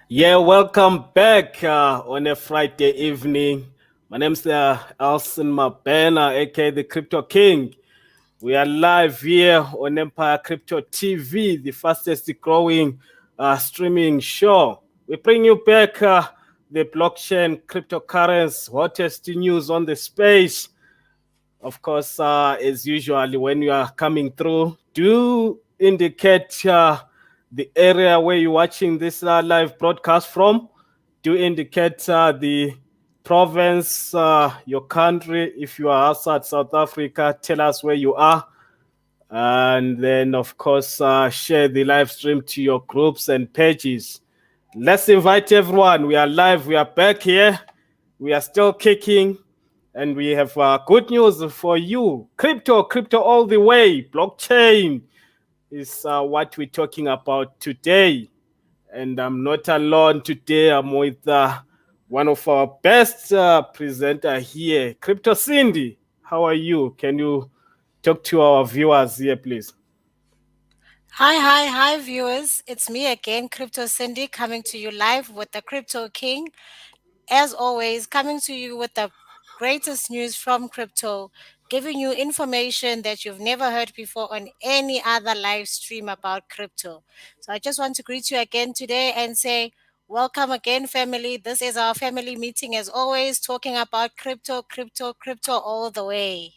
Yeah, welcome back on a Friday evening. My name's Alson Mabena, aka the Crypto King. We are live here on Empire Crypto TV, the fastest growing streaming show. We bring you back the blockchain, cryptocurrency, hottest news on the space. Of course, as usual, when you are coming through, do indicate the area where you're watching this live broadcast from. Do indicate the province, your country. If you are outside South Africa, tell us where you are. And then, of course, share the live stream to your groups and pages. Let's invite everyone. We are live. We are back here. We are still kicking. And we have good news for you. Crypto all the way. Blockchain is what we're talking about today. And I'm not alone today. I'm with one of our best presenter here, Crypto Cindy. How are you? Can you talk to our viewers here, please? Hi, viewers. It's me again, Crypto Cindy, coming to you live with the Crypto King. As always, coming to you with the greatest news from crypto, giving you information that you've never heard before on any other live stream about crypto. So I just want to greet you again today and say, welcome again, family. This is our family meeting, as always, talking about crypto all the way.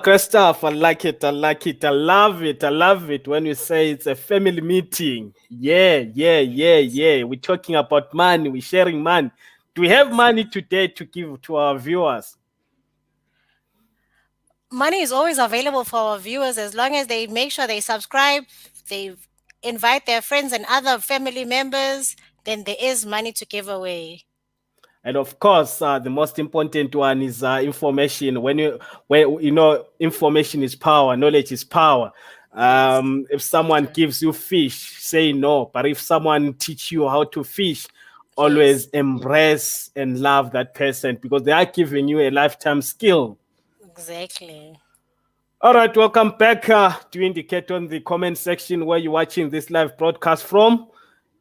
Great stuff. I like it. I like it. I love it. I love it when you say it's a family meeting. Yeah. We're talking about money. We're sharing money. Do we have money today to give to our viewers? Money is always available for our viewers as long as they make sure they subscribe, they invite their friends and other family members, then there is money to give away. And of course, the most important one is information. When you know, information is power, knowledge is power. Yes, If someone true. gives you fish, say no. But if someone teach you how to fish, always Yes, embrace and love that person because they are giving you a lifetime skill. exactly. All right, welcome back. To indicate on the comment section where you're watching this live broadcast from.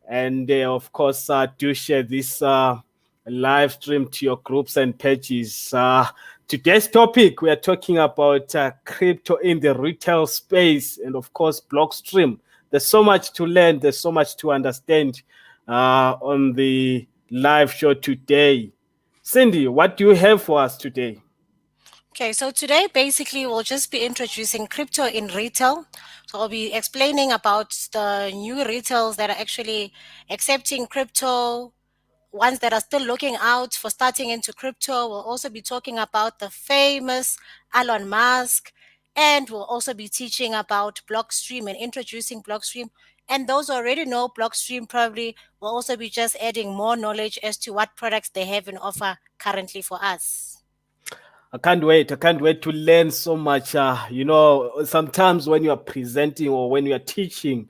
And of course, do share this live stream to your groups and pages. Today's topic, we are talking about crypto in the retail space and, of course, Blockstream. There's so much to learn, there's so much to understand on the live show today. Cindy, what do you have for us today? Okay, so today basically we'll just be introducing crypto in retail. So I'll be explaining about the new retails that are actually accepting crypto, ones that are still looking out for starting into crypto. We'll also be talking about the famous Elon Musk, and we'll also be teaching about Blockstream and introducing Blockstream. And those who already know Blockstream probably will also be just adding more knowledge as to what products they have in offer currently for us. I can't wait. I can't wait to learn so much. Sometimes when you are presenting or when you are teaching,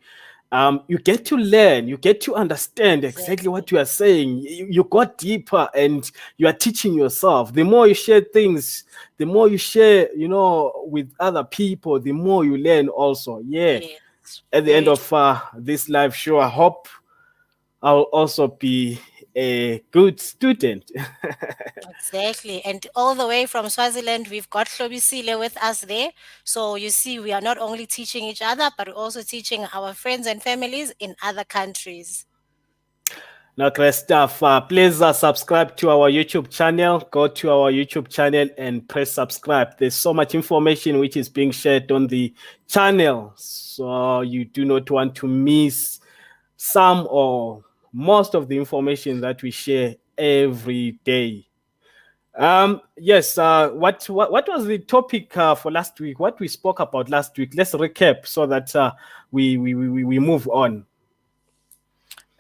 you get to learn, you get to understand exactly Exactly. what you are saying. You got deeper and you are teaching yourself. The more you share things, the more you share, with other people, the more you learn also. Yeah. Yes, At the end very of this live show, I hope I'll also be a good student. exactly. And all the way from Swaziland, we've got Hlobisile with us there. So you see, we are not only teaching each other, but we're also teaching our friends and families in other countries. Now, great stuff. Please subscribe to our YouTube channel. Go to our YouTube channel and press subscribe. There's so much information which is being shared on the channel. So you do not want to miss some or most of the information that we share every day. Yes. What was the topic for last week? What we spoke about last week? Let's recap so that we move on.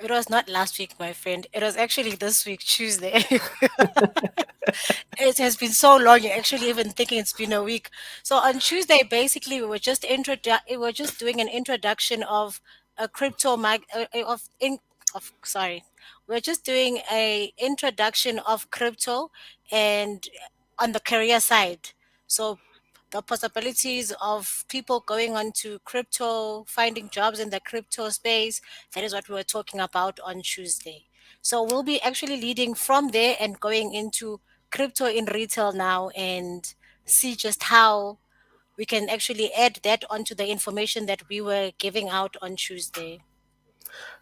It was not last week, my friend. It was actually this week, Tuesday. It has been so long. You're actually even thinking it's been a week. So on Tuesday, basically, we were just doing an introduction of a sorry, we're just doing a introduction of crypto and on the career side. So the possibilities of people going on to crypto, finding jobs in the crypto space. That is what we were talking about on Tuesday. So we'll be actually leading from there and going into crypto in retail now and see just how we can actually add that onto the information that we were giving out on Tuesday.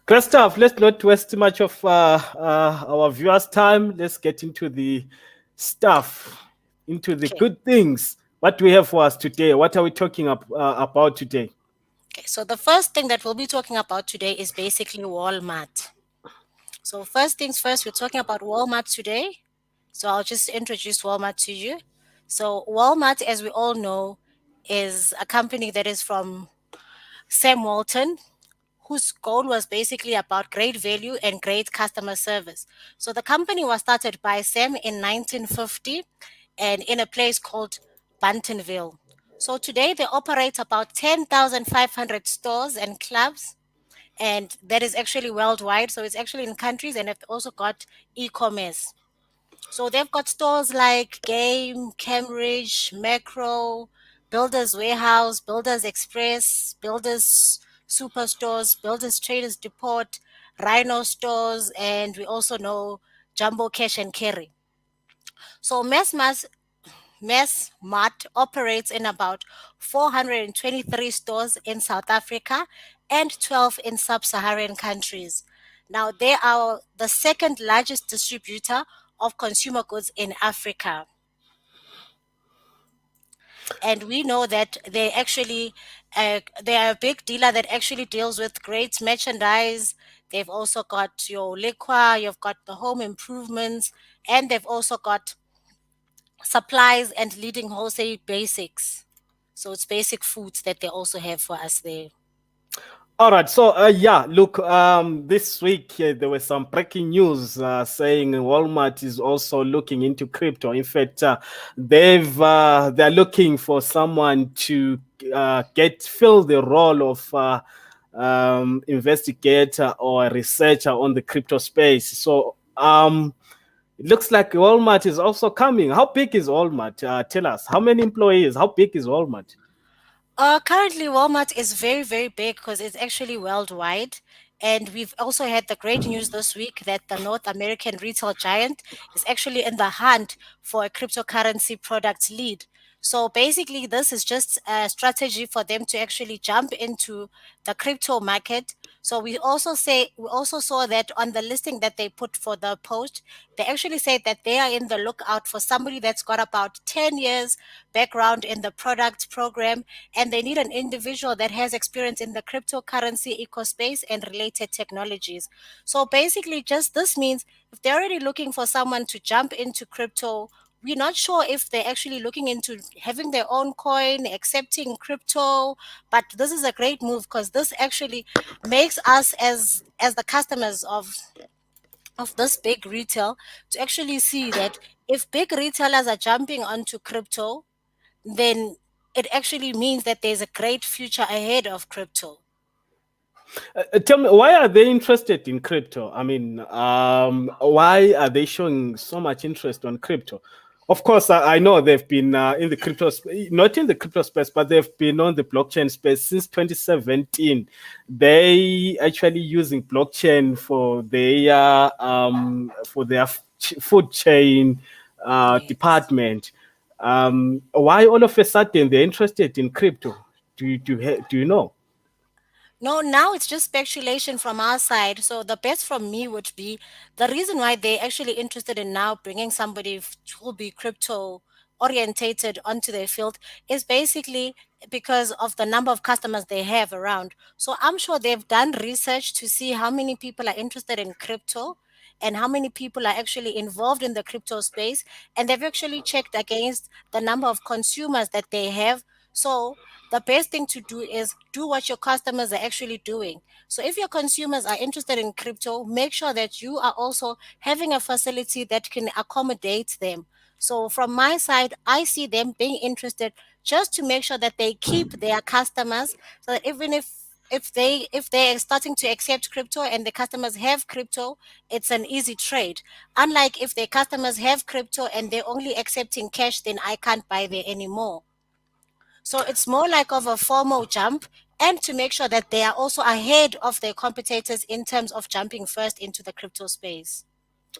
Great stuff. Let's not waste too much of our viewers' time. Let's get into the stuff, into the Okay. good things. What do we have for us today? What are we talking about today? Okay. So the first thing that we'll be talking about today is basically Walmart. So first things first, we're talking about Walmart today. So I'll just introduce Walmart to you. So Walmart, as we all know, is a company that is from Sam Walton, whose goal was basically about great value and great customer service. So the company was started by Sam in 1950 and in a place called Buntonville. So today they operate about 10,500 stores and clubs, and that is actually worldwide. So it's actually in countries, and they've also got e-commerce. So they've got stores like Game, Cambridge, Macro, Builders Warehouse, Builders Express, Builders Superstores, Builders Traders Depot, Rhino stores, and we also know Jumbo Cash and Carry. So Mass Mart operates in about 423 stores in South Africa and 12 in sub-Saharan countries. Now, they are the second largest distributor of consumer goods in Africa. And we know that they are a big dealer that actually deals with great merchandise. They've also got your liquor, you've got the home improvements, and they've also got supplies and leading wholesale basics. So it's basic foods that they also have for us there. All right. So, yeah, look, this week there was some breaking news saying Walmart is also looking into crypto. In fact, they're looking for someone to fill the role of investigator or researcher on the crypto space. So, it looks like Walmart is also coming. How big is Walmart? Tell us. How many employees? How big is Walmart? Currently, Walmart is very, very big because it's actually worldwide. And we've also had the great news this week that the North American retail giant is actually in the hunt for a cryptocurrency product lead. So basically, this is just a strategy for them to actually jump into the crypto market. So we also saw that on the listing that they put for the post, they actually said that they are in the lookout for somebody that's got about 10 years background in the product program, and they need an individual that has experience in the cryptocurrency ecospace and related technologies. So basically, just this means if they're already looking for someone to jump into crypto, we're not sure if they're actually looking into having their own coin, accepting crypto, but this is a great move because this actually makes us as the customers of this big retail to actually see that if big retailers are jumping onto crypto, then it actually means that there's a great future ahead of crypto. Tell me, why are they interested in crypto? I mean, why are they showing so much interest on crypto? Of course, I know they've been in the not in the crypto space, but they've been on the blockchain space since 2017. They actually using blockchain for their food chain Yes. department. Why all of a sudden they're interested in crypto? Do you know? No, now it's just speculation from our side. So the best from me would be the reason why they're actually interested in now bringing somebody who will be crypto orientated onto their field is basically because of the number of customers they have around. So I'm sure they've done research to see how many people are interested in crypto and how many people are actually involved in the crypto space, and they've actually checked against the number of consumers that they have. So the best thing to do is do what your customers are actually doing. So if your consumers are interested in crypto, make sure that you are also having a facility that can accommodate them. So from my side, I see them being interested just to make sure that they keep their customers, so that even if they are starting to accept crypto and the customers have crypto, it's an easy trade. Unlike if the customers have crypto and they're only accepting cash, then I can't buy there anymore. So it's more like of a formal jump, and to make sure that they are also ahead of their competitors in terms of jumping first into the crypto space.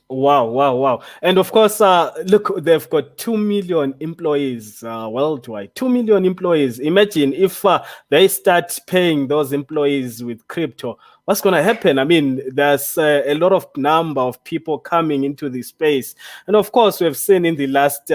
Wow, wow, wow. And of course, look, they've got 2 million employees worldwide. 2 million employees. Imagine if they start paying those employees with crypto. What's going to happen? I mean, there's a lot of number of people coming into the space. And of course, we've seen in the last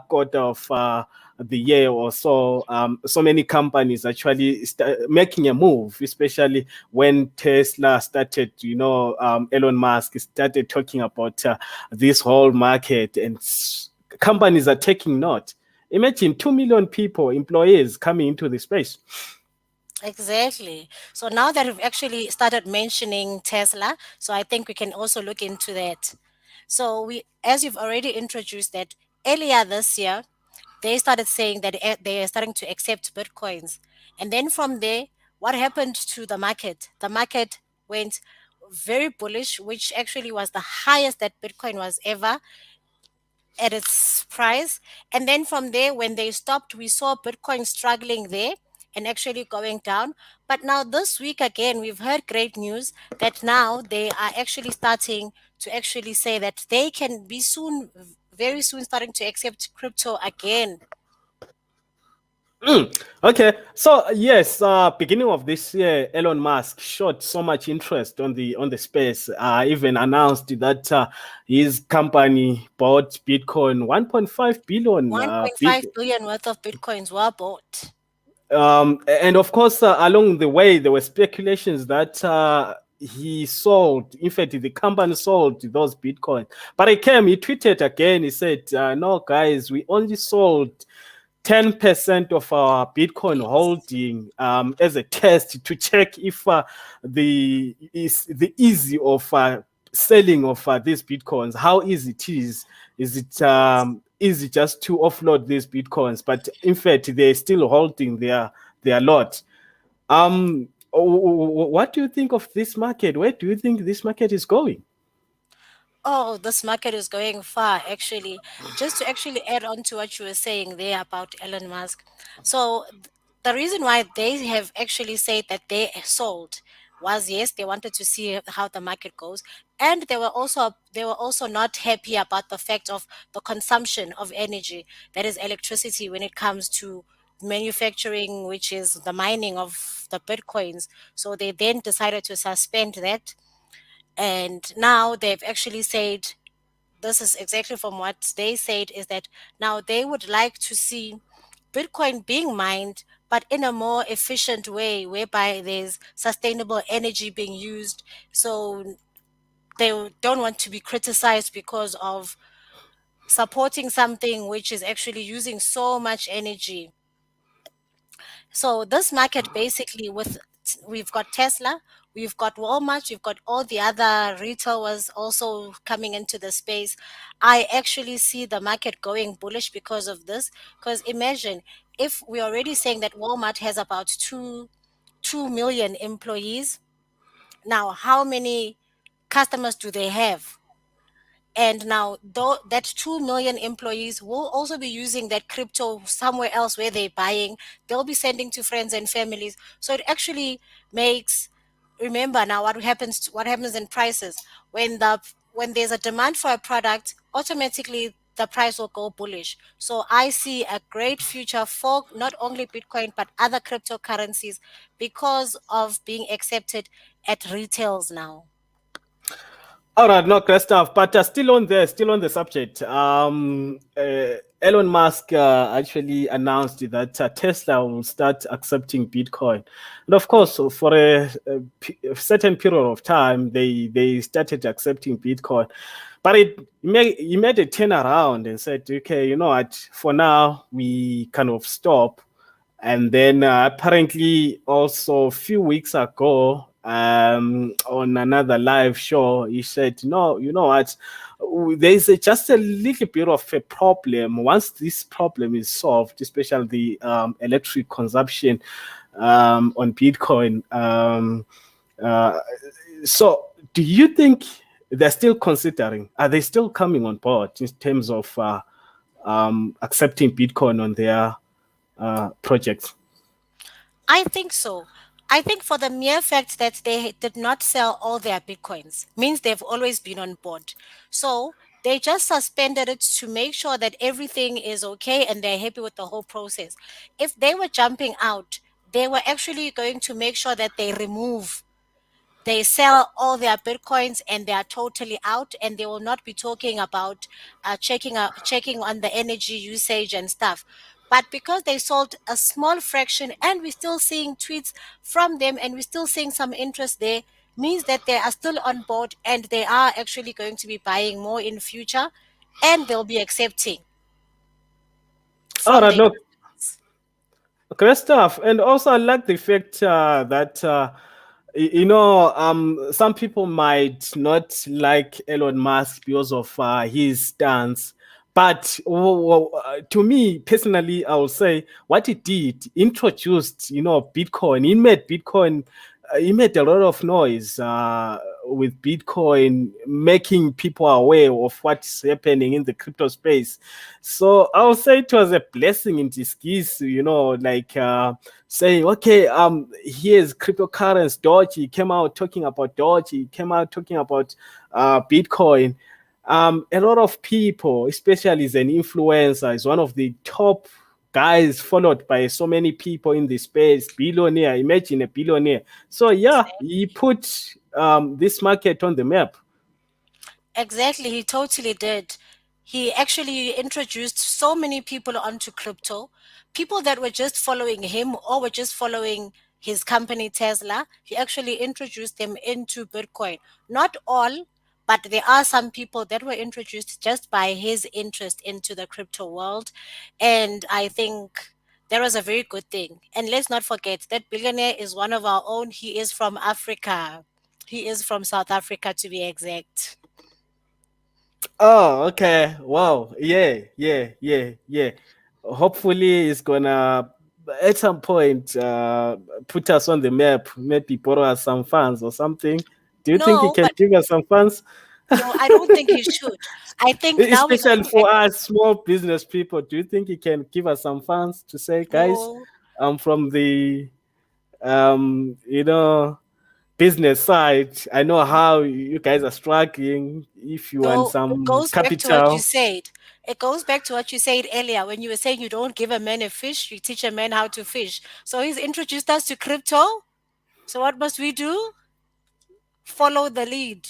quarter of the year or so, so many companies actually making a move, especially when Tesla started, Elon Musk started talking about this whole market, and companies are taking note. Imagine 2 million people, employees coming into the space. Exactly. So now that we've actually started mentioning Tesla, so I think we can also look into that. So as you've already introduced that earlier this year, they started saying that they are starting to accept bitcoins, and then from there, what happened to the market? The market went very bullish, which actually was the highest that Bitcoin was ever at its price. And then from there, when they stopped, we saw Bitcoin struggling there and actually going down. But now this week again, we've heard great news that now they are actually starting to actually say that they can be soon, very soon, starting to accept crypto again. Okay, so yes, beginning of this year, Elon Musk showed so much interest on the space. Even announced that his company bought Bitcoin 1.5 billion. 1.5 billion worth of Bitcoins were bought. And of course, along the way, there were speculations that he sold. In fact, the company sold those Bitcoin. But he tweeted again. He said, "No, guys, we only sold 10% of our Bitcoin Yes. holding as a test to check if the easy of selling of these Bitcoins, how easy it is. Is it Yes. easy just to offload these Bitcoins? But in fact, they're still holding their lot. What do you think of this market? Where do you think this market is going? Oh, this market is going far, actually. Just to actually add on to what you were saying there about Elon Musk. So, the reason why they have actually said that they sold was, yes, they wanted to see how the market goes, and they were also not happy about the fact of the consumption of energy, that is electricity, when it comes to manufacturing, which is the mining of the bitcoins. So they then decided to suspend that, and now they've actually said, this is exactly from what they said, is that now they would like to see Bitcoin being mined, but in a more efficient way, whereby there's sustainable energy being used. So they don't want to be criticized because of supporting something which is actually using so much energy. So this market basically, we've got Tesla, we've got Walmart, we've got all the other retailers also coming into the space. I actually see the market going bullish because of this. Because imagine, if we're already saying that Walmart has about two million employees, now how many customers do they have? And now, though that 2 million employees will also be using that crypto somewhere else where they're buying, they'll be sending to friends and families. So it actually makes, remember now what happens in prices. When there's a demand for a product, automatically the price will go bullish. So I see a great future for not only Bitcoin but other cryptocurrencies because of being accepted at retails now. All right, no, great stuff. But still on the subject. Elon Musk actually announced that Tesla will start accepting Bitcoin, and of Yeah. course, for a certain period of time, they started accepting Bitcoin, but he made a turnaround and said, okay, you know what? For now, we kind of stop. And then apparently, also a few weeks ago, on another live show, he said, "No, you know what? There's just a little bit of a problem. Once this problem is solved, especially the electric consumption on Bitcoin." Uh, so, do you think they're still considering? Are they still coming on board in terms of accepting Bitcoin on their projects? I think so. I think for the mere fact that they did not sell all their bitcoins means they've always been on board. So they just suspended it to make sure that everything is okay and they're happy with the whole process. If they were jumping out, they were actually going to make sure that they sell all their bitcoins and they are totally out, and they will not be talking about checking on the energy usage and stuff. But because they sold a small fraction and we're still seeing tweets from them and we're still seeing some interest there, means that they are still on board and they are actually going to be buying more in future, and they'll be accepting All from right, the look, great stuff. And also, I like the fact that some people might not like Elon Musk because of his stance. But to me personally, I will say what he did introduced, Bitcoin. He made Bitcoin. He made a lot of noise with Bitcoin, making people aware of what's happening in the crypto space. So I would say it was a blessing in disguise, like saying, okay, here's cryptocurrency, Doge. He came out talking about Doge. He came out talking about Bitcoin. A lot of people, especially as an influencer, is one of the top guys followed by so many people in the space, billionaire. Imagine a billionaire. So yeah, he put this market on the map. Exactly, he totally did. He actually introduced so many people onto crypto. People that were just following him or were just following his company Tesla, he actually introduced them into Bitcoin. Not all, but there are some people that were introduced just by his interest into the crypto world. And I think that was a very good thing. And let's not forget that billionaire is one of our own. He is from Africa. He is from South Africa, to be exact. Oh, okay. Wow. Yeah, yeah, yeah, yeah. Hopefully, it's gonna at some point put us on the map. Maybe borrow us some funds or something. Do you think he No, can but give us some funds? no, I don't think you should. I think now we're Especially going back. for us small business people. Do you think he can give us some funds to say, guys, No, I'm from the business side. I know how you guys are struggling. If you want no, it some goes back to what you capital, said. It goes back to what you said earlier when you were saying you don't give a man a fish, you teach a man how to fish. So he's introduced us to crypto. So what must we do? Follow the lead.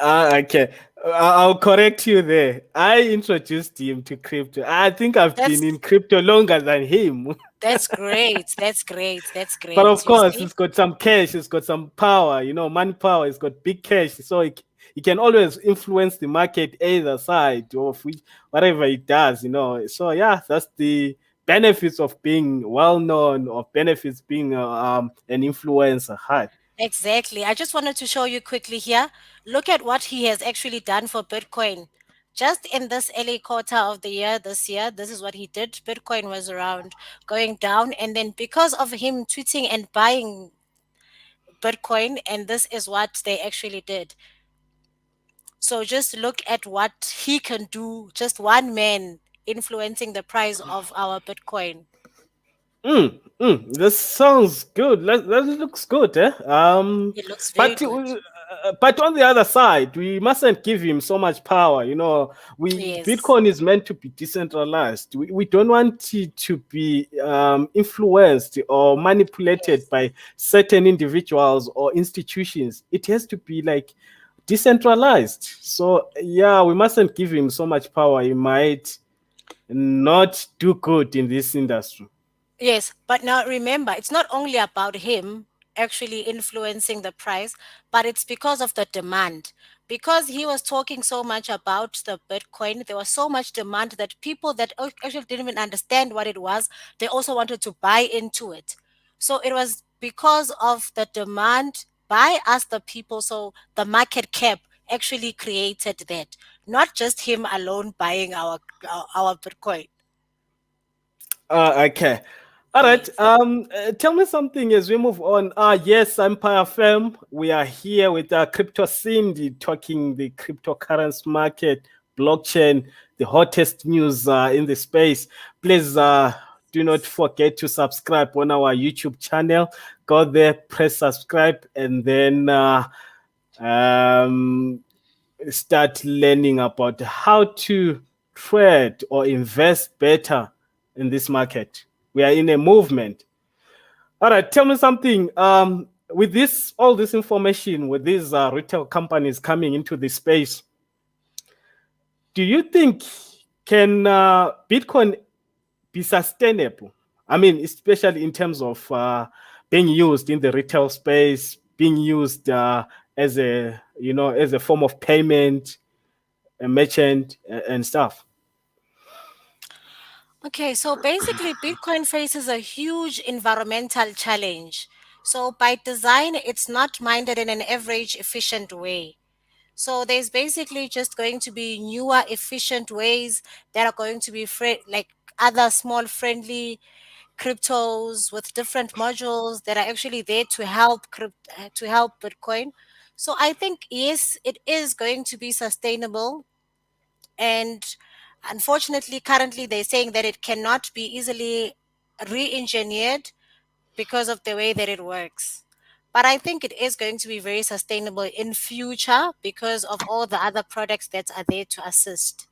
okay. I'll correct you there. I introduced him to crypto. I think I've been That's in crypto longer than him. that's great. That's great. That's But great. of You course, see? it's got some cash, it's got some power, money power, it's got big cash. So it can always influence the market either side of which, whatever it does, So, yeah, that's the benefits of being well known, of benefits being an influencer. Hi. Exactly. I just wanted to show you quickly here. Look at what he has actually done for Bitcoin. Just in this early quarter of the year, this year, this is what he did. Bitcoin was around going down. And then because of him tweeting and buying Bitcoin, and this is what they actually did. So just look at what he can do. Just one man influencing the price of our Bitcoin. This sounds good. That looks good, eh? It looks very But good. but on the other side, we mustn't give him so much power. We Yes. Bitcoin is meant to be decentralized. We don't want it to be influenced or manipulated Yes. by certain individuals or institutions. It has to be like decentralized. So yeah, we mustn't give him so much power. He might not do good in this industry. Yes, but now remember, it's not only about him actually influencing the price, but it's because of the demand. Because he was talking so much about the Bitcoin, there was so much demand that people that actually didn't even understand what it was, they also wanted to buy into it. So it was because of the demand by us, the people. So the market cap actually created that, not just him alone buying our Bitcoin. Okay. All right. Yes. Tell me something as we move on. Yes, Empire Firm. We are here with Crypto Cindy talking the cryptocurrency market, blockchain, the hottest news in the space. Please do not forget to subscribe on our YouTube channel. Go there, press subscribe, and then um, start learning about how to trade or invest better in this market. We are in a movement. All right, tell me something. With this, all this information, with these retail companies coming into the space, do you think can Bitcoin be sustainable? I mean, especially in terms of being used in the retail space, being used as a as a form of payment, a merchant, and stuff. Okay, so basically, Bitcoin faces a huge environmental challenge. So, by design, it's not minded in an average efficient way. So, there's basically just going to be newer, efficient ways that are going to be like other small, friendly cryptos with different modules that are actually there to help to help Bitcoin. So, I think yes, it is going to be sustainable, and unfortunately currently they're saying that it cannot be easily re-engineered because of the way that it works, but I think it is going to be very sustainable in future because of all the other products that are there to assist.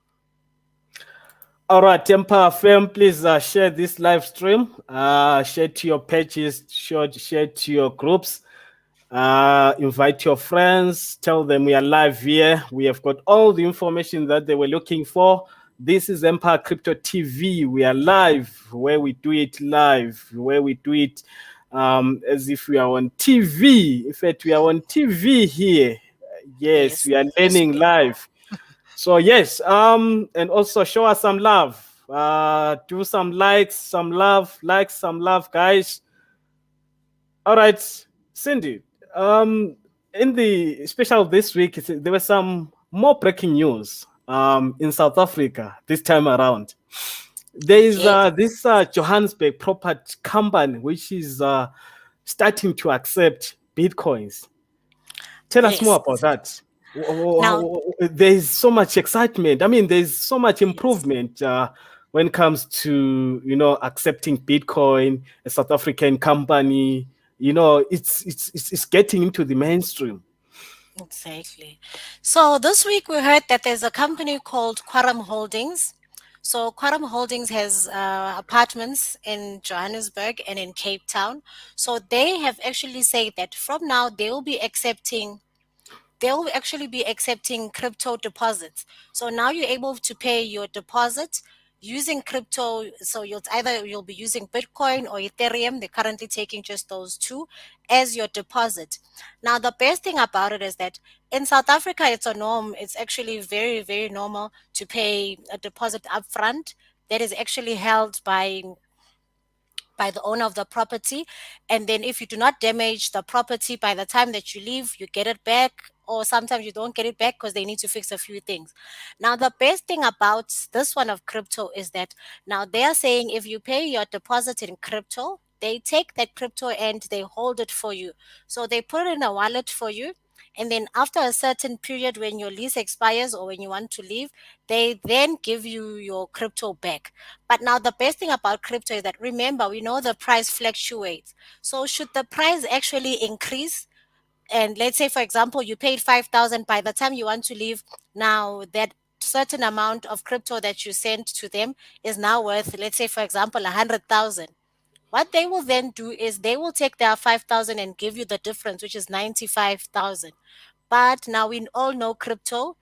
All right, Temper FM, please share this live stream. Share to your pages, share to your groups. Invite your friends, tell them we are live here. We have got all the information that they were looking for. This is Empire Crypto TV. We are live, where we do it live, where we do it as if we are on TV. In fact, we are on TV here. Yes, Yes, we are yes learning we are. live. So yes, and also show us some love. Do some likes, some love, likes, some love, guys. All right, Cindy. In the special this week, there was some more breaking news. In South Africa this time around, there is Yes, this Johannesburg property company which is starting to accept bitcoins. Tell us more yes. about that. Now, There's so much excitement. I mean, there's so much yes, improvement when it comes to accepting Bitcoin. A South African company, it's getting into the mainstream. exactly. So this week we heard that there's a company called Quorum Holdings. So Quorum Holdings has apartments in Johannesburg and in Cape Town. So they have actually said that from now they'll actually be accepting crypto deposits. So now you're able to pay your deposit using crypto. So you'll be using Bitcoin or Ethereum. They're currently taking just those two as your deposit. Now the best thing about it is that in South Africa it's a norm. It's actually very, very normal to pay a deposit upfront that is actually held by the owner of the property. And then if you do not damage the property by the time that you leave, you get it back. Or sometimes you don't get it back because they need to fix a few things. Now, the best thing about this one of crypto is that now they are saying if you pay your deposit in crypto, they take that crypto and they hold it for you. So they put it in a wallet for you. And then after a certain period, when your lease expires or when you want to leave, they then give you your crypto back. But now the best thing about crypto is that remember, we know the price fluctuates. So should the price actually increase, and let's say for example you paid 5,000, by the time you want to leave, now that certain amount of crypto that you sent to them is now worth, let's say for example, 100,000. What they will then do is they will take their 5,000 and give you the difference, which is 95,000. But now we all know crypto,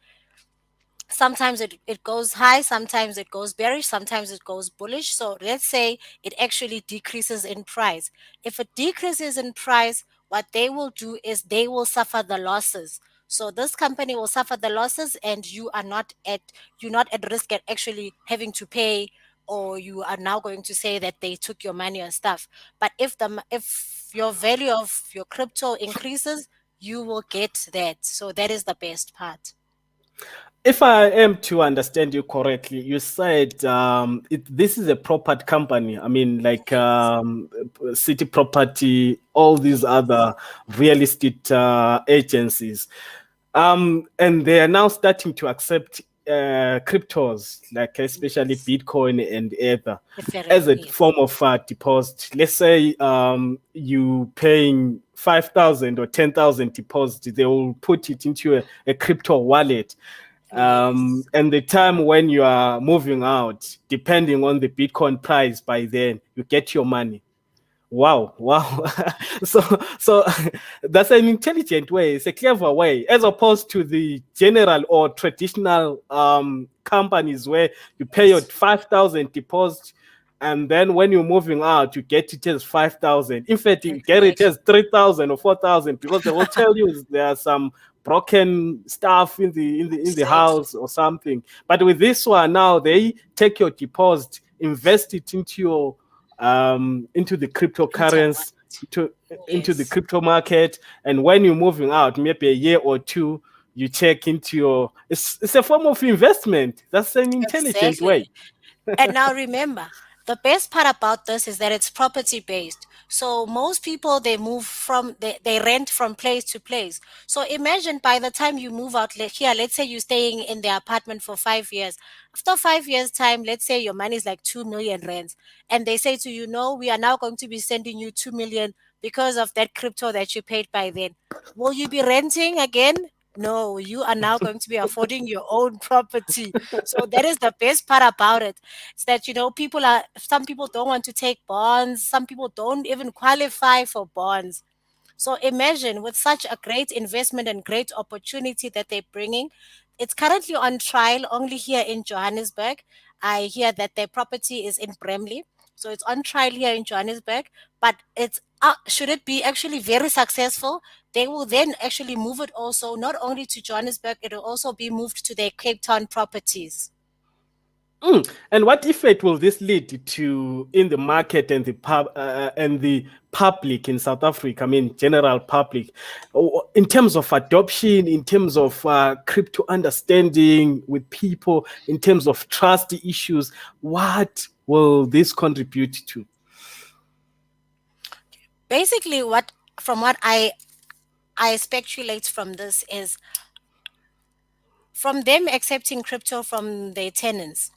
sometimes it goes high, sometimes it goes bearish, sometimes it goes bullish. So let's say it actually decreases in price. If it decreases in price, what they will do is they will suffer the losses. So this company will suffer the losses, and you're not at risk at actually having to pay, or you are now going to say that they took your money and stuff. But if your value of your crypto increases, you will get that. So that is the best part. If I am to understand you correctly, you said this is a property company. I mean, like Yes. city property, all these Yes. other real estate agencies, and they are now starting to accept cryptos, like especially Yes. Bitcoin and Ether, as Ethereum, a yes. form of deposit. Let's say you paying 5,000 or 10,000 deposit, they will put it into a crypto wallet. Yes. And the time when you are moving out, depending on the Bitcoin price, by then you get your money. Wow, wow. so so that's an intelligent way, it's a clever way, as opposed to the general or traditional companies where you pay your Yes. 5,000 deposit, and then when you're moving out you get it as 5,000. In fact, you get it Exactly. as 3,000 or 4,000, because they will tell you there are some broken stuff in the Exactly. house or something. But with this one now, they take your deposit, invest it into the Into cryptocurrency, what? into the Yes. crypto market. And when you're moving out, maybe a year or two, you check into your, it's a form of investment. That's an intelligent way. Exactly. And now remember, the best part about this is that it's property based. So most people they rent from place to place. So imagine by the time you move out here, let's say you're staying in the apartment for 5 years. After 5 years time, let's say your money is like 2 million rands, and they say to you, no, we are now going to be sending you 2 million because of that crypto that you paid by then. Will you be renting again? No, you are now going to be affording your own property. So that is the best part about it. It's that, some people don't want to take bonds, some people don't even qualify for bonds. So imagine with such a great investment and great opportunity that they're bringing. It's currently on trial only here in Johannesburg. I hear that their property is in Bramley. So it's on trial here in Johannesburg, but should it be actually very successful, they will then actually move it also not only to Johannesburg, it will also be moved to their Cape Town properties. And what effect will this lead to in the market and the public in South Africa? I mean, general public, in terms of adoption, in terms of crypto understanding with people, in terms of trust issues. What will this contribute to? Basically, what from what I speculate from this is from them accepting crypto from their tenants,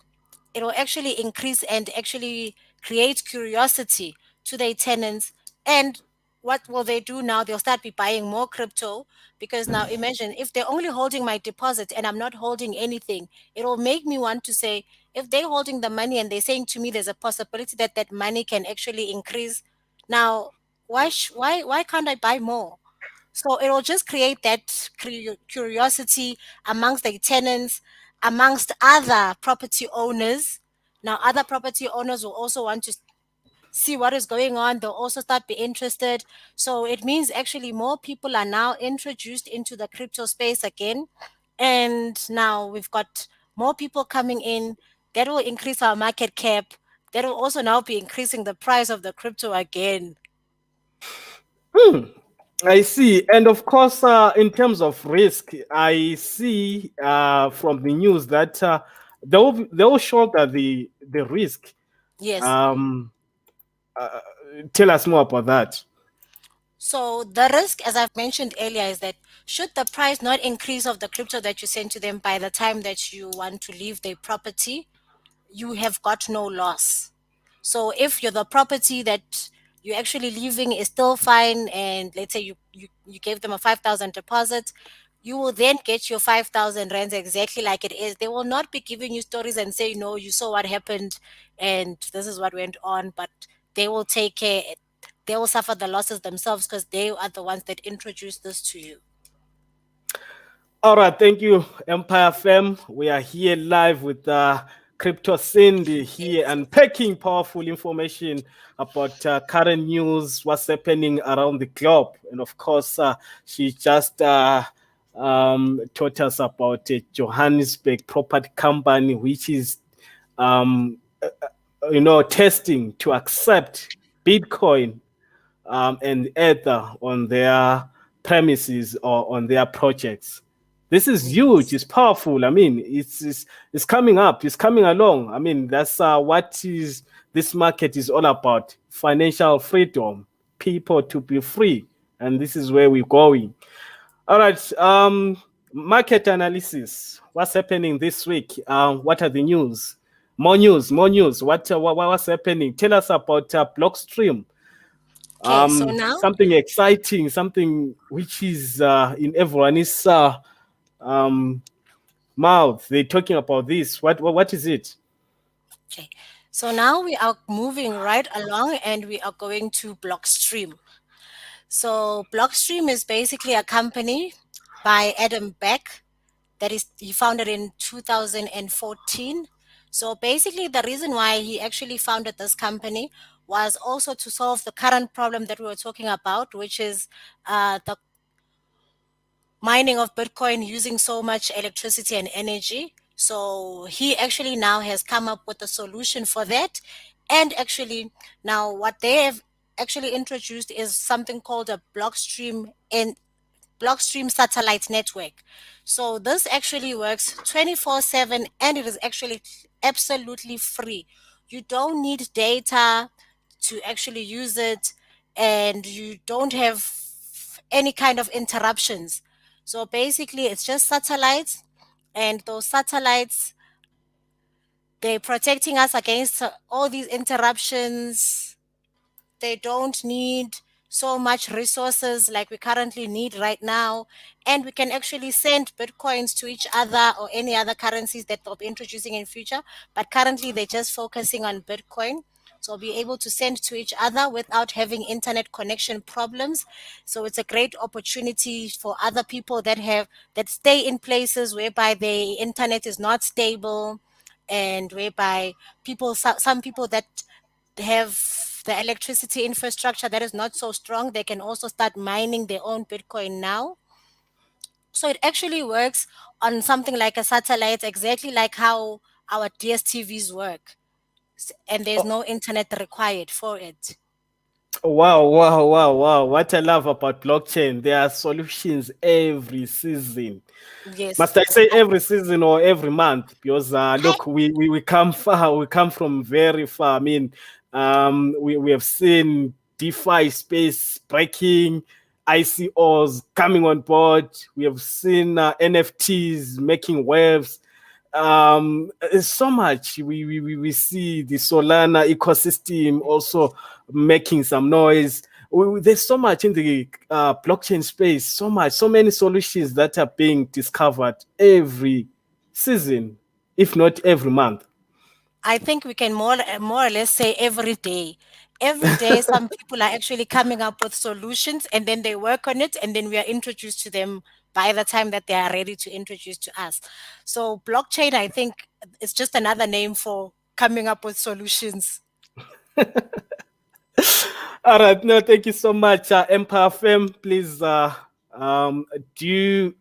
it will actually increase and actually create curiosity to their tenants. And what will they do now? They'll start be buying more crypto, because now imagine if they're only holding my deposit and I'm not holding anything, it will make me want to say, if they're holding the money and they're saying to me there's a possibility that that money can actually increase, now why can't I buy more? So it will just create that curiosity amongst the tenants, amongst other property owners. Now, other property owners will also want to see what is going on. They'll also start be interested. So it means actually more people are now introduced into the crypto space again. And now we've got more people coming in. That will increase our market cap. That will also now be increasing the price of the crypto again. Hmm. I see. And of course, in terms of risk, I see from the news that they will shoulder the risk. Yes. Um, uh, Tell us more about that. So the risk, as I've mentioned earlier, is that should the price not increase of the crypto that you send to them by the time that you want to leave their property, you have got no loss. So if you're the property that you're actually leaving is still fine, and let's say you gave them a 5,000 deposit, you will then get your 5,000 rands exactly like it is. They will not be giving you stories and say, no, you saw what happened and this is what went on, but they will take care. They will suffer the losses themselves because they are the ones that introduced this to you. All right, thank you, Empire Fam. We are here live with Crypto Cindy here, Yes. unpacking powerful information about current news, what's happening around the globe. And of course, she just taught us about a Johannesburg property company, which is, testing to accept Bitcoin and Ether on their premises or on their projects. This is huge. Yes. It's powerful. I mean, it's coming up. It's coming along. I mean, that's what is this market is all about: financial freedom, people to be free, and this is where we're going. All right. Market analysis. what's happening this week? What are the news? More news, more news. What's happening? Tell us about Blockstream. Okay, so now, Something exciting, something which is in everyone's um, mouth. They're talking about this. What is it? okay, so now we are moving right along and we are going to Blockstream. So Blockstream is basically a company by Adam Beck that is he founded in 2014. So basically the reason why he actually founded this company was also to solve the current problem that we were talking about, which is the mining of Bitcoin using so much electricity and energy. So he actually now has come up with a solution for that. And actually, now what they have actually introduced is something called a Blockstream satellite network. So this actually works 24/7 and it is actually absolutely free. You don't need data to actually use it and you don't have any kind of interruptions. So basically it's just satellites and those satellites they're protecting us against all these interruptions. They don't need so much resources like we currently need right now. And we can actually send Bitcoins to each other or any other currencies that they'll be introducing in future. But currently they're just focusing on Bitcoin. So we'll be able to send to each other without having internet connection problems. So it's a great opportunity for other people that stay in places whereby the internet is not stable and whereby some people that have the electricity infrastructure that is not so strong, they can also start mining their own Bitcoin now. So it actually works on something like a satellite, exactly like how our DSTVs work. And there's no internet required for it. Wow, wow, wow, wow. What I love about blockchain, there are solutions every season. Yes. Must I say every season or every month? Because I, look, we come far, we come from very far. I mean, we have seen DeFi space breaking, ICOs coming on board. We have seen NFTs making waves. There's so much. We see the Solana ecosystem also making some noise. There's so much in the blockchain space, so much, so many solutions that are being discovered every season, if not every month. I think we can more or less say every day. Every day, some people are actually coming up with solutions and then they work on it and then we are introduced to them by the time that they are ready to introduce to us. So, blockchain, I think, is just another name for coming up with solutions. All right, no, thank you so much, Empire Fam. Please, um, do you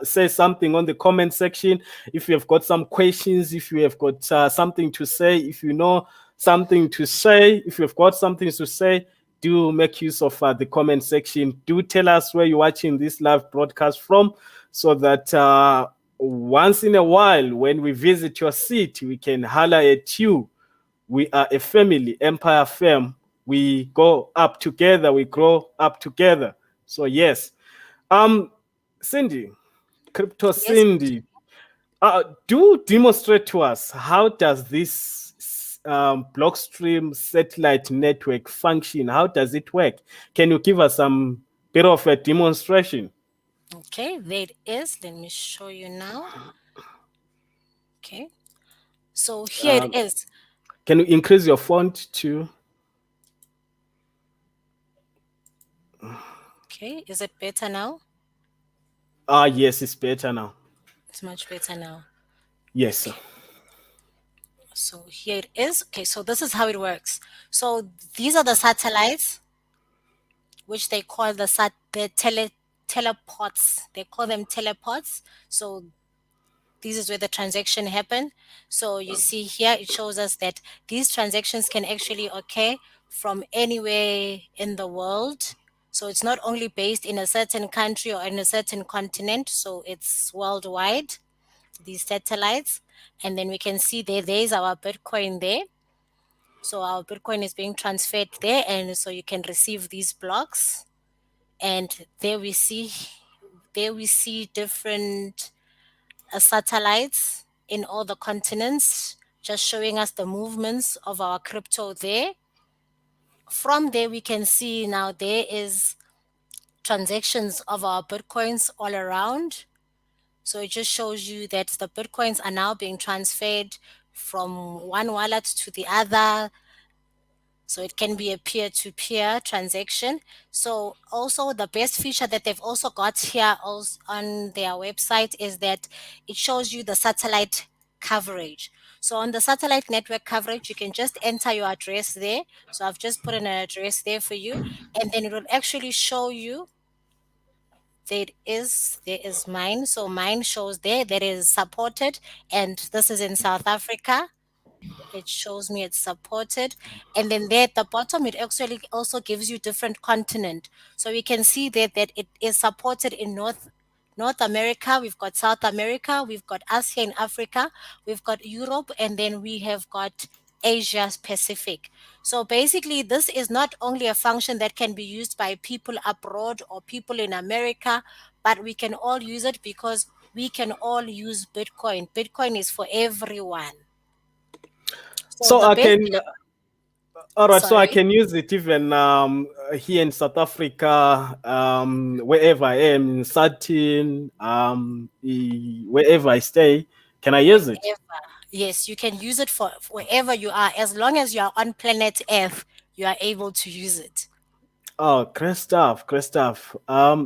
say something on the comment section if you have got some questions, if you have got something to say, if you know something to say, if you've got something to say, do make use of the comment section. Do tell us where you're watching this live broadcast from, so that once in a while, when we visit your city, we can holler at you. We are a family, Empire Fam. We go up together, we grow up together. So yes. Um, Cindy, Crypto Yes. Cindy, do demonstrate to us how does this Blockstream satellite network function? How does it work? Can you give us some bit of a demonstration? Okay, there it is. Let me show you now. Okay. So, here it Um, is. can you increase your font to? Okay. Is it better now? Yes, it's better now. It's much better now. Yes, sir. Okay. So here it is. Okay, so this is how it works. So these are the satellites, which they call the teleports. They call them teleports. So this is where the transaction happen. So you see here, it shows us that these transactions can actually occur from anywhere in the world. So it's not only based in a certain country or in a certain continent. So it's worldwide. These satellites, and then we can see there's our Bitcoin there. So our Bitcoin is being transferred there, and so you can receive these blocks. And there we see different. a satellites in all the continents, just showing us the movements of our crypto there. From there, we can see now there is transactions of our Bitcoins all around. So it just shows you that the Bitcoins are now being transferred from one wallet to the other. So it can be a peer to peer transaction. So also the best feature that they've also got here also on their website is that it shows you the satellite coverage. So on the satellite network coverage, you can just enter your address there. So I've just put in an address there for you, and then it will actually show you there is mine. So mine shows there that is supported, and this is in South Africa. It shows me it's supported, and then there at the bottom it actually also gives you different continent. So we can see there that it is supported in North America, we've got South America, we've got Asia and Africa, we've got Europe, and then we have got Asia Pacific. So basically, this is not only a function that can be used by people abroad or people in America, but we can all use it because we can all use Bitcoin. Bitcoin is for everyone. So So the I best, can, all right. So I sorry. can use it even here in South Africa, wherever I am, in Satin, wherever I stay. Can I use it? Wherever. Yes, you can use it for wherever you are. As long as you are on planet Earth, you are able to use it. Oh, great stuff, great stuff.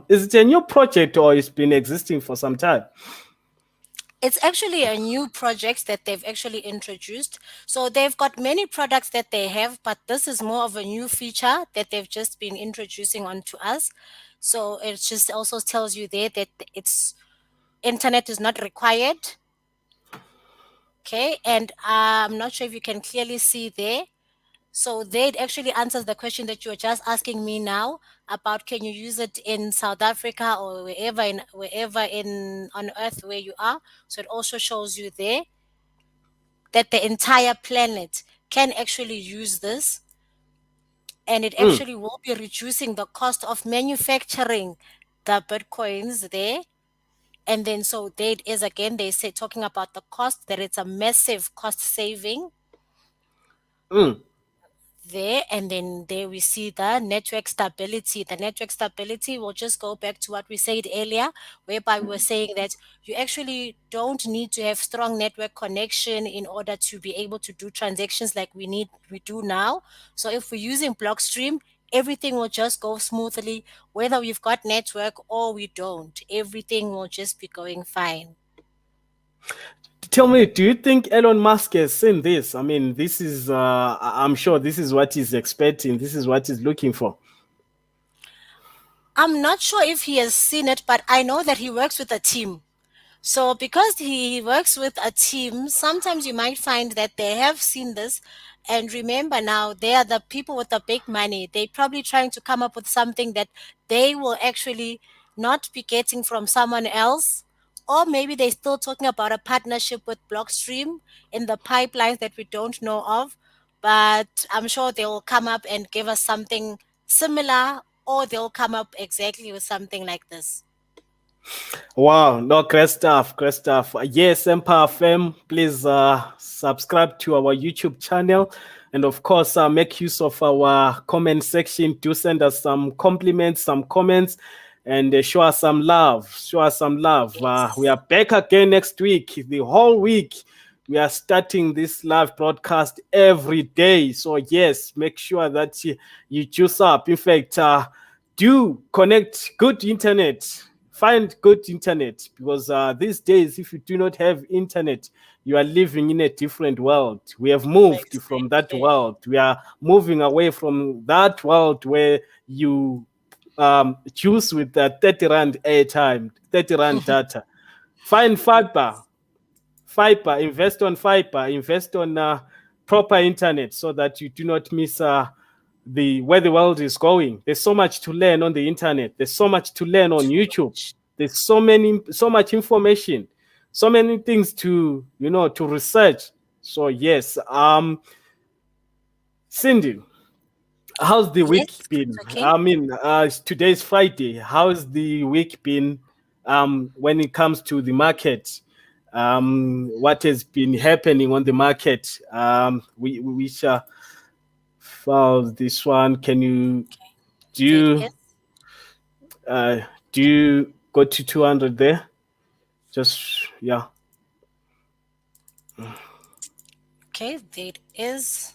Is it a new project or it's been existing for some time? It's actually a new project that they've actually introduced. So they've got many products that they have, but this is more of a new feature that they've just been introducing onto us. So it just also tells you there that it's internet is not required. Okay, and I'm not sure if you can clearly see there. So that actually answers the question that you're just asking me now about can you use it in South Africa or wherever in on earth where you are. So it also shows you there that the entire planet can actually use this, and it Mm, actually will be reducing the cost of manufacturing the bitcoins there. And then so that is again they say talking about the cost, that it's a massive cost saving mm. there. And then there we see the network stability. The network stability will just go back to what we said earlier, whereby we were saying that you actually don't need to have strong network connection in order to be able to do transactions like we do now. So if we're using Blockstream, everything will just go smoothly, whether we've got network or we don't. Everything will just be going fine. Tell me, do you think Elon Musk has seen this? I mean, this is, I'm sure this is what he's expecting. This is what he's looking for. I'm not sure if he has seen it, but I know that he works with a team. So, because he works with a team, sometimes you might find that they have seen this. And remember now, they are the people with the big money. They're probably trying to come up with something that they will actually not be getting from someone else. Or maybe they're still talking about a partnership with Blockstream in the pipelines that we don't know of. But I'm sure they will come up and give us something similar, or they'll come up exactly with something like this. Wow, no, great stuff, great stuff. Yes, Empire FM, please subscribe to our YouTube channel. And of course, make use of our comment section. Do send us some compliments, some comments, and show us some love. Show us some love. We Yes. are back again next week, the whole week. We are starting this live broadcast every day. So, yes, make sure that you choose up. In fact, do connect good internet, find good internet, because these days if you do not have internet, you are living in a different world. We have moved from that Exactly. world. We are moving away from that world where you choose with the 30 rand airtime, 30 rand data. Find fiber, invest on fiber, invest on proper internet so that you do not miss the where the world is going. There's so much to learn on the internet. There's so much to learn on Too YouTube. much. There's so much information, so many things to to research. So yes, Cindy, how's the Yes, week been? Crypto King. I mean, today's Friday. How's the week been when it comes to the market? what has been happening on the market. Which files this one? Can you do There you is. uh, do you go to 200 there? Just yeah. Okay, there is.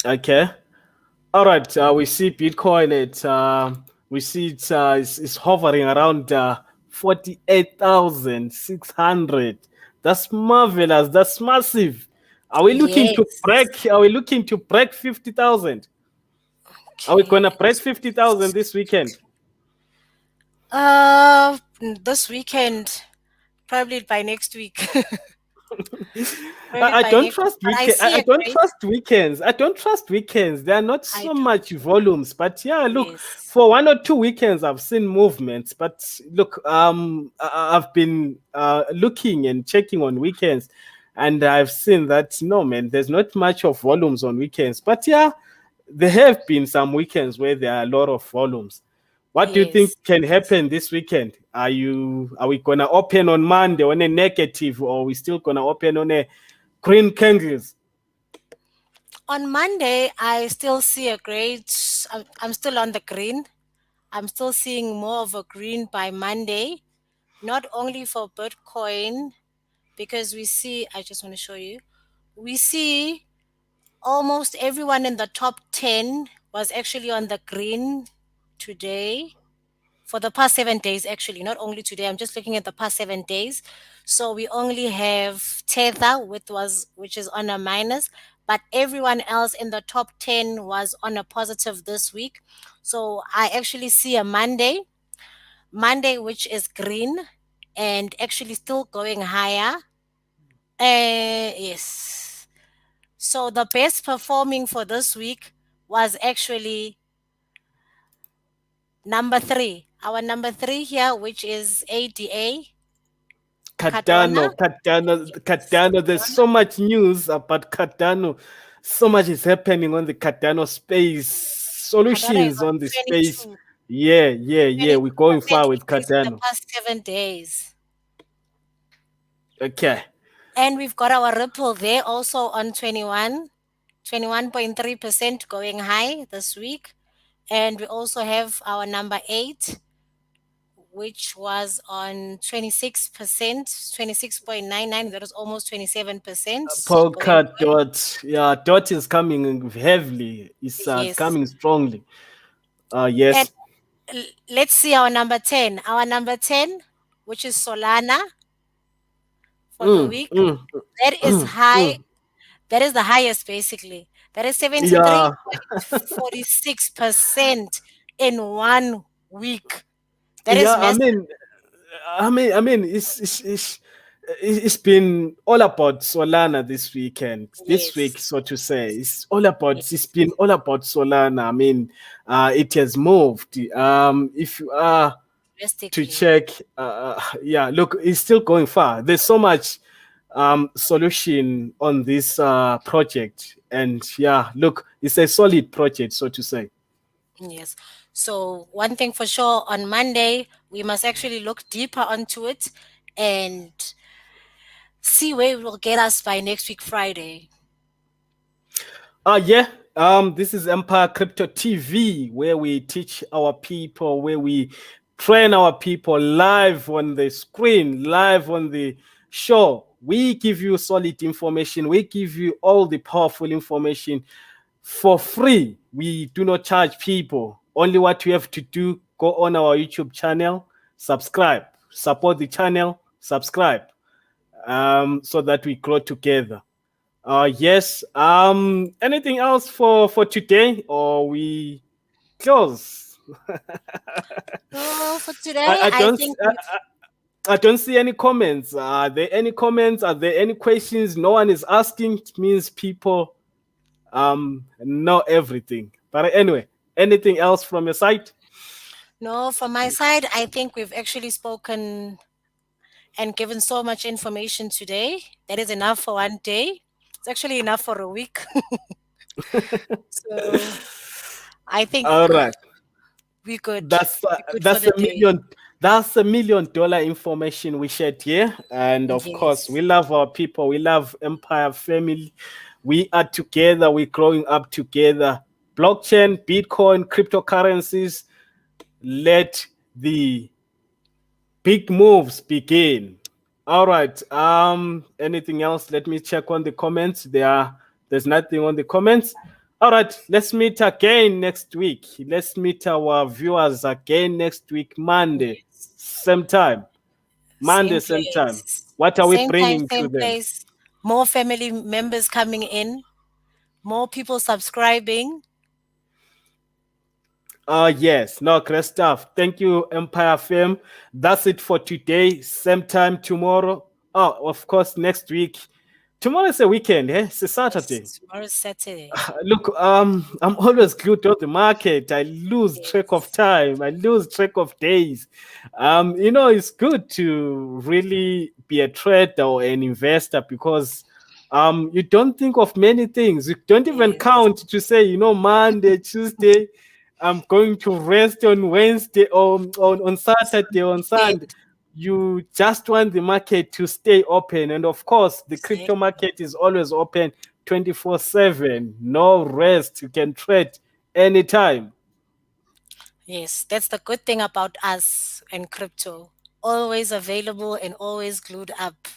Okay. All right. We see Bitcoin at we see it's hovering around 48,600. That's marvelous. That's massive. Are we looking to Yes. break? Are we looking to break 50,000? Are we Okay, gonna break 50,000 this weekend? this weekend, probably by next week. Probably I by don't next week. trust But I weekend. see I a don't great. trust weekends. I don't trust weekends. There are not I so don't. much volumes, but yeah, look, Yes. for 1 or 2 weekends, I've seen movements. But look, I've been looking and checking on weekends, and I've seen that no, man, there's not much of volumes on weekends. But yeah, there have been some weekends where there are a lot of volumes. What do you think Yes. can happen this weekend? Are we gonna open on Monday on a negative, or are we still gonna open on a green candles? On Monday, I still see a great. I'm still on the green. I'm still seeing more of a green by Monday, not only for Bitcoin, because we see, I just want to show you, we see almost everyone in the top 10 was actually on the green today for the past 7 days, actually, not only today. I'm just looking at the past 7 days. So we only have Tether, which is on a minus, but everyone else in the top 10 was on a positive this week. So I actually see a Monday, which is green and actually still going higher. Yes. So the best performing for this week was actually number three. Our number three here, which is ADA, Cardona. Yes, Cardano. There's Cardona. so much news about Cardano. So much is happening on the Cardano space. Cardona is Solutions on on the space. 22, Yeah. We're going 22% far with increase in the Cardano. past 7 days. Okay. And we've got our Ripple there also on 21.3% going high this week. And we also have our number eight, which was on 26%, 26.99. That was almost 27% going Polka good. dot. Yeah, dot is coming heavily. It's Yes. coming strongly. And Yes. let's see our number 10. Our number 10, which is Solana for the Mm, week, mm, that is high. mm. That is the highest, basically. That is Yeah. 73.46% in 1 week. That is Yeah, massive. it's been all about Solana this weekend, this week, Yes. so to say. It's Yes. been all about Solana. It has moved. If you are to Drastically. check, yeah, look, it's still going far. There's so much solution on this project, and yeah, look, it's a solid project, so to say. Yes. So, one thing for sure, on Monday, we must actually look deeper onto it and see where it will get us by next week, Friday. Yeah. This is Empire Crypto TV, where we teach our people, where we train our people live on the screen, live on the show. We give you solid information. We give you all the powerful information for free. We do not charge people. Only what you have to do, go on our YouTube channel, subscribe, support the channel, subscribe, so that we grow together. Yes. Anything else for today, or we close? So, for I, today, I I don't. think I, I don't see any comments. Are there any comments? Are there any questions? No one is asking. It means people know everything. But anyway, anything else from your side? no, from my side, I think we've actually spoken and given so much information today. That is enough for one day. It's actually enough for a week. So, I think All right. we good. That's We good for that's the a day. million. That's $1 million information we shared here. And of course, we Yes. love our people. We love Empire family. We are together. We're growing up together. Blockchain, Bitcoin, cryptocurrencies. Let the big moves begin. All right. Anything else? Let me check on the comments. There's nothing on the comments. All right, let's meet again next week. Let's meet our viewers again next week, Monday, Yes. same time. Monday, Same same time. place. What are we Same time, bringing to same them? place. More family members coming in, more people subscribing. Yes, no, great stuff. Thank you, Empire Fame. That's it for today. Same time tomorrow. Oh, of course, next week. Tomorrow is a weekend, eh? It's a Saturday. Yes, tomorrow's Saturday. Look, I'm always glued to the market. I lose track of Yes. time. I lose track of days. It's good to really be a trader or an investor because you don't think of many things. You don't even Yes. count to say, Monday, Tuesday, I'm going to rest on Wednesday or on Saturday, on Sunday. Weekend. You just want the market to stay open. And of course, the crypto Exactly. market is always open 24/7. No rest. You can trade anytime. Yes, that's the good thing about us and crypto. Always available and always glued up.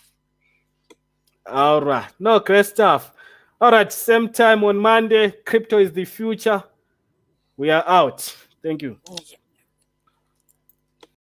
All right. No, great stuff. All right. Same time on Monday. Crypto is the future. We are out. Thank you.